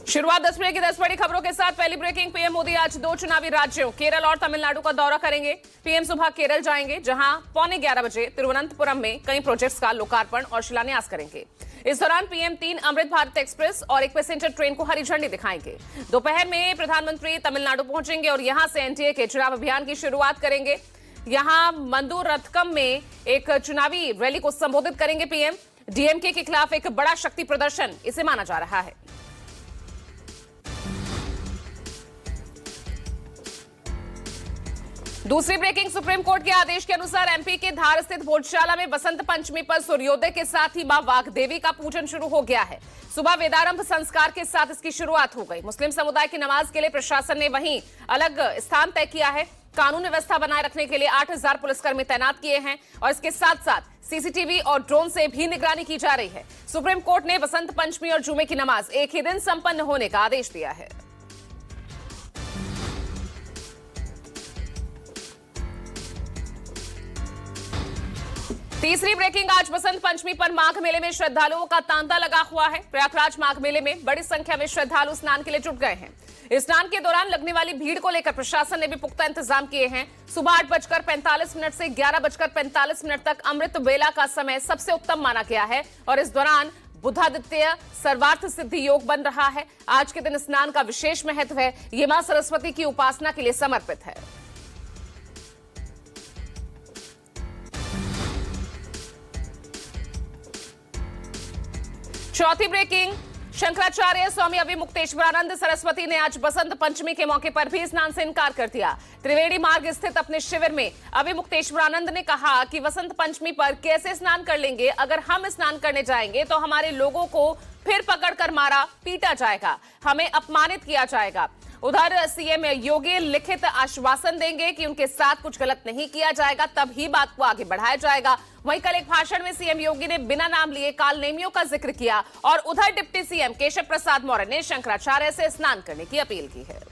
शुरुआत 10 बजे की 10 बड़ी खबरों के साथ। पहली ब्रेकिंग, पीएम मोदी आज 2 चुनावी राज्यों केरल और तमिलनाडु का दौरा करेंगे। पीएम सुबह केरल जाएंगे, जहां पौने 11 बजे तिरुवनंतपुरम में कई प्रोजेक्ट्स का लोकार्पण और शिलान्यास करेंगे। इस दौरान पीएम 3 अमृत भारत एक्सप्रेस और एक पैसेंजर ट्रेन को हरी झंडी दिखाएंगे। दोपहर में प्रधानमंत्री तमिलनाडु पहुंचेंगे और यहां से एनडीए के चुनाव अभियान की शुरुआत करेंगे। यहां मंदुरथकम में एक चुनावी रैली को संबोधित करेंगे पीएम। डीएमके के खिलाफ एक बड़ा शक्ति प्रदर्शन इसे माना जा रहा है। दूसरी ब्रेकिंग, सुप्रीम कोर्ट के आदेश के अनुसार एमपी के धार स्थित भोजशाला में बसंत पंचमी पर सूर्योदय के साथ ही मां वाग्देवी का पूजन शुरू हो गया है। सुबह वेदारंभ संस्कार के साथ इसकी शुरुआत हो गई। मुस्लिम समुदाय की नमाज के लिए प्रशासन ने वहीं अलग स्थान तय किया है। कानून व्यवस्था बनाए रखने के लिए 8000 पुलिसकर्मी तैनात किए हैं और इसके साथ साथ सीसीटीवी और ड्रोन से भी निगरानी की जा रही है। सुप्रीम कोर्ट ने बसंत पंचमी और जुमे की नमाज एक ही दिन संपन्न होने का आदेश दिया है। तीसरी ब्रेकिंग, आज बसंत पंचमी पर माघ मेले में श्रद्धालुओं का तांता लगा हुआ है। प्रयागराज माघ मेले में बड़ी संख्या में श्रद्धालु स्नान के लिए जुट गए हैं। स्नान के दौरान लगने वाली भीड़ को लेकर प्रशासन ने भी पुख्ता इंतजाम किए हैं। सुबह 8:45 से 11:45 तक अमृत वेला का समय सबसे उत्तम माना गया है और इस दौरान बुधादित्य सर्वार्थ सिद्धि योग बन रहा है। आज के दिन स्नान का विशेष महत्व है। ये मां सरस्वती की उपासना के लिए समर्पित है। चौथी ब्रेकिंग, शंकराचार्य स्वामी अविमुक्तेश्वरानंद सरस्वती ने आज बसंत पंचमी के मौके पर भी स्नान से इनकार कर दिया। त्रिवेणी मार्ग स्थित अपने शिविर में अविमुक्तेश्वरानंद ने कहा कि बसंत पंचमी पर कैसे स्नान कर लेंगे। अगर हम स्नान करने जाएंगे तो हमारे लोगों को फिर पकड़कर मारा पीटा जाएगा, हमें अपमानित किया जाएगा। उधर सीएम योगी लिखित आश्वासन देंगे कि उनके साथ कुछ गलत नहीं किया जाएगा, तब ही बात को आगे बढ़ाया जाएगा। वहीं कल एक भाषण में सीएम योगी ने बिना नाम लिए काल नेमियों का जिक्र किया और उधर डिप्टी सीएम केशव प्रसाद मौर्य ने शंकराचार्य से स्नान करने की अपील की है।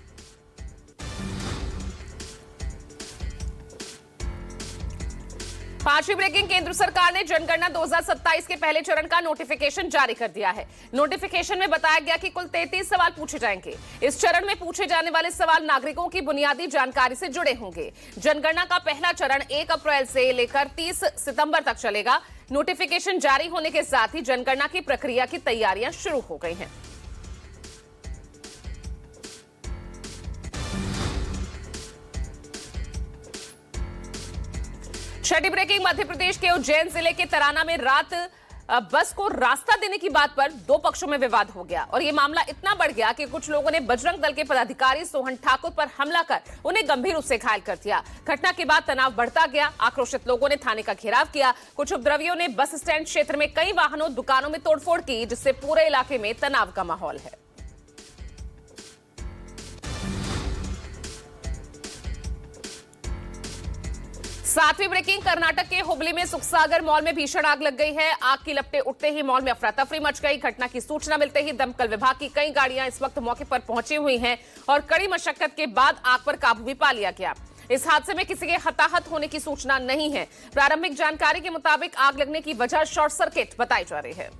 पांचवी ब्रेकिंग, केंद्र सरकार ने जनगणना 2027 के पहले चरण का नोटिफिकेशन जारी कर दिया है। नोटिफिकेशन में बताया गया कि कुल 33 सवाल पूछे जाएंगे। इस चरण में पूछे जाने वाले सवाल नागरिकों की बुनियादी जानकारी से जुड़े होंगे। जनगणना का पहला चरण 1 अप्रैल से लेकर 30 सितंबर तक चलेगा। नोटिफिकेशन जारी होने के साथ ही जनगणना की प्रक्रिया की तैयारियां शुरू हो गई हैं। छठी ब्रेकिंग, मध्य प्रदेश के उज्जैन जिले के तराना में रात बस को रास्ता देने की बात पर दो पक्षों में विवाद हो गया और यह मामला इतना बढ़ गया कि कुछ लोगों ने बजरंग दल के पदाधिकारी सोहन ठाकुर पर हमला कर उन्हें गंभीर रूप से घायल कर दिया। घटना के बाद तनाव बढ़ता गया। आक्रोशित लोगों ने थाने का घेराव किया। कुछ उपद्रवियों ने बस स्टैंड क्षेत्र में कई वाहनों, दुकानों में तोड़फोड़ की, जिससे पूरे इलाके में तनाव का माहौल है। सातवीं ब्रेकिंग, कर्नाटक के हुबली में सुखसागर मॉल में भीषण आग लग गई है। आग की लपटें उठते ही मॉल में अफरा तफरी मच गई। घटना की सूचना मिलते ही दमकल विभाग की कई गाड़ियां इस वक्त मौके पर पहुंची हुई हैं और कड़ी मशक्कत के बाद आग पर काबू भी पा लिया गया। इस हादसे में किसी के हताहत होने की सूचना नहीं है। प्रारंभिक जानकारी के मुताबिक आग लगने की वजह शॉर्ट सर्किट बताई जा रही है।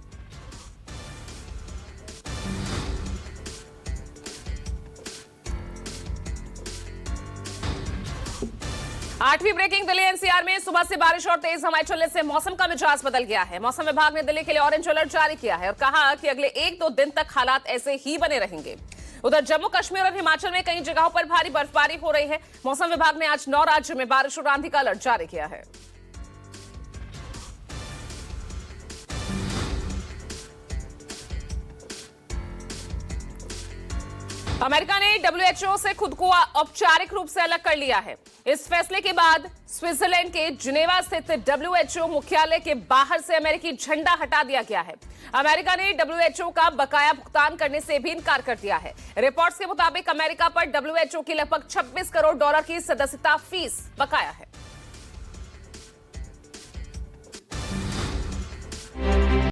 आठवीं ब्रेकिंग, दिल्ली एनसीआर में सुबह से बारिश और तेज हवाएं चलने से मौसम का मिजाज बदल गया है। मौसम विभाग ने दिल्ली के लिए ऑरेंज अलर्ट जारी किया है और कहा कि अगले 1-2 दिन तक हालात ऐसे ही बने रहेंगे। उधर जम्मू कश्मीर और हिमाचल में कई जगहों पर भारी बर्फबारी हो रही है। मौसम विभाग ने आज 9 राज्यों में बारिश और आंधी का अलर्ट जारी किया है। अमेरिका ने डब्ल्यूएचओ से खुद को औपचारिक रूप से अलग कर लिया है। इस फैसले के बाद स्विट्जरलैंड के जिनेवा स्थित डब्ल्यूएचओ मुख्यालय के बाहर से अमेरिकी झंडा हटा दिया गया है। अमेरिका ने डब्ल्यूएचओ का बकाया भुगतान करने से भी इनकार कर दिया है। रिपोर्ट्स के मुताबिक अमेरिका पर डब्ल्यूएचओ की लगभग $26 करोड़ की सदस्यता फीस बकाया है।